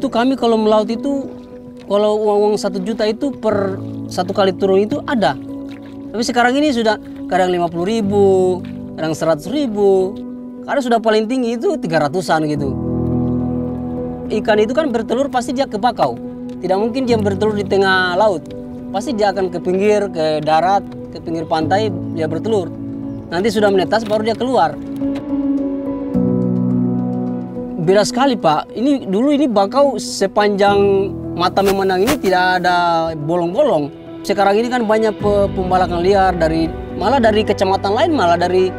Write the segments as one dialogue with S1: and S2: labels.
S1: itu kami kalau melaut itu, kalau uang 1 juta itu per 1 kali turun itu ada. Tapi sekarang ini sudah kadang 50.000, kadang 100.000. Kadang sudah paling tinggi itu 300-an gitu. Ikan itu kan bertelur pasti dia ke bakau. Tidak mungkin dia bertelur di tengah laut. Pasti dia akan ke pinggir, ke darat, ke pinggir pantai, dia bertelur. Nanti sudah menetas baru dia keluar. Beda sekali Pak, dulu ini bakau sepanjang mata memandang ini tidak ada bolong-bolong. Sekarang ini kan banyak pembalakan liar malah dari kecamatan lain, malah dari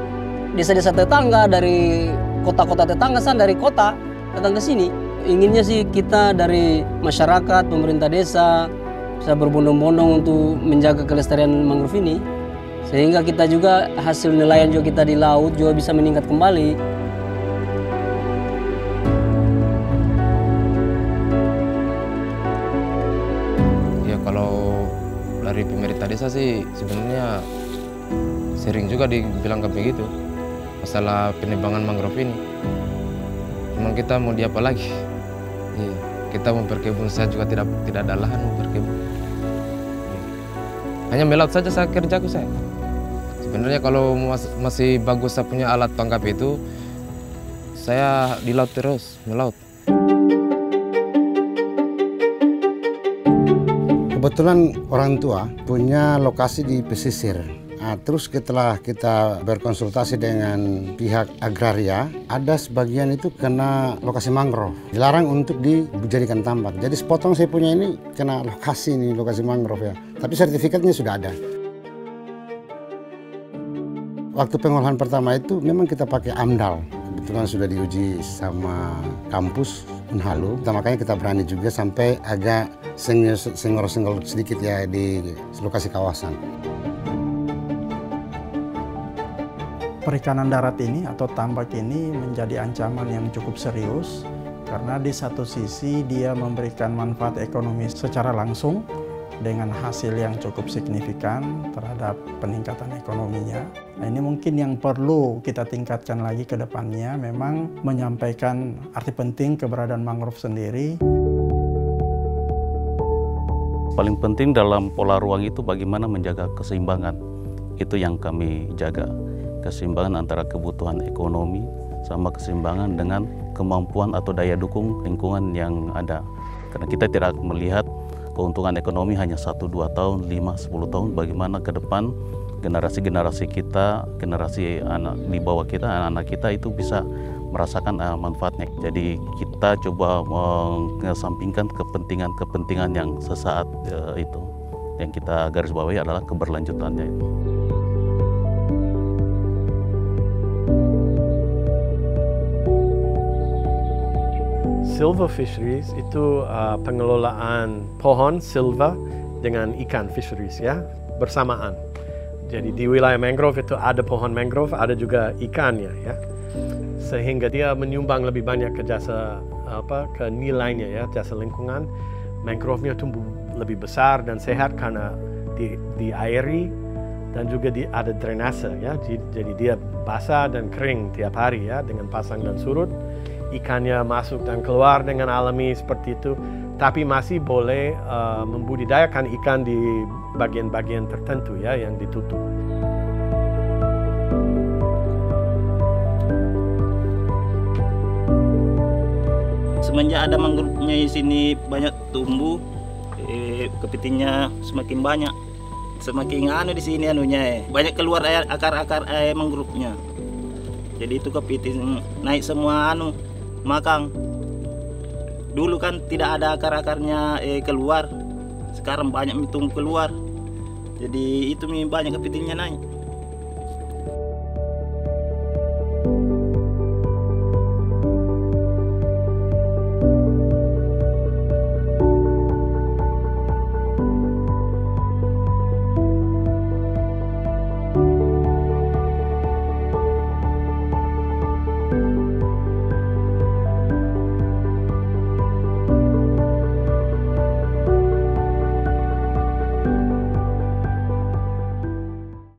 S1: desa-desa tetangga, dari kota-kota tetangga, dari kota datang ke sini. Inginnya sih kita dari masyarakat, pemerintah desa bisa berbondong-bondong untuk menjaga kelestarian mangrove ini. Sehingga kita juga hasil nelayan juga kita di laut juga bisa meningkat kembali.
S2: Kalau dari pemerintah desa sih sebenarnya sering juga dibilang kayak begitu masalah penebangan mangrove ini. Cuman kita mau diapa lagi? Iya, kita mau berkebun saja juga tidak ada lahan mau berkebun. Iya. Hanya melaut saja saya kerjaku saya. Sebenarnya kalau masih bagus saya punya alat tangkap itu, saya di laut terus melaut.
S3: Kebetulan orang tua punya lokasi di pesisir. Nah, terus setelah kita berkonsultasi dengan pihak agraria, ada sebagian itu kena lokasi mangrove. Dilarang untuk dijadikan tambak. Jadi sepotong saya punya ini kena lokasi mangrove ya. Tapi sertifikatnya sudah ada. Waktu pengolahan pertama itu memang kita pakai AMDAL. Kebetulan sudah diuji sama kampus Unhalu. Makanya kita berani juga sampai agak senggol-senggol sedikit ya di lokasi kawasan.
S4: Perikanan darat ini atau tambak ini menjadi ancaman yang cukup serius karena di satu sisi dia memberikan manfaat ekonomi secara langsung dengan hasil yang cukup signifikan terhadap peningkatan ekonominya. Nah, ini mungkin yang perlu kita tingkatkan lagi ke depannya, memang menyampaikan arti penting keberadaan mangrove sendiri.
S5: Paling penting dalam pola ruang itu bagaimana menjaga keseimbangan. Itu yang kami jaga. Keseimbangan antara kebutuhan ekonomi sama keseimbangan dengan kemampuan atau daya dukung lingkungan yang ada. Karena kita tidak melihat keuntungan ekonomi hanya 1-2 tahun, 5-10 tahun, bagaimana ke depan generasi-generasi kita, generasi anak di bawah kita, anak-anak kita itu bisa merasakan manfaatnya. Jadi kita coba mengesampingkan kepentingan-kepentingan yang sesaat itu. Yang kita garis bawahi adalah keberlanjutannya itu.
S6: Silver fisheries itu pengelolaan pohon silver dengan ikan fisheries ya bersamaan. Jadi di wilayah mangrove itu ada pohon mangrove, ada juga ikannya ya. Sehingga dia menyumbang lebih banyak ke ke nilainya ya, jasa lingkungan. Mangrove-nya tumbuh lebih besar dan sehat karena diairi dan juga ada drainase ya. Jadi dia basah dan kering tiap hari ya dengan pasang dan surut. Ikannya masuk dan keluar dengan alami seperti itu, tapi masih boleh membudidayakan ikan di bagian-bagian tertentu ya yang ditutup.
S7: Semenjak ada mangrove-nya di sini banyak tumbuh, kepitingnya semakin banyak, semakin di sini banyak keluar akar-akar mangrove-nya. Jadi itu kepiting naik semua makang. Dulu kan tidak ada akar-akarnya keluar, sekarang banyak tumbuh keluar. Jadi itu banyak kepitingnya naik.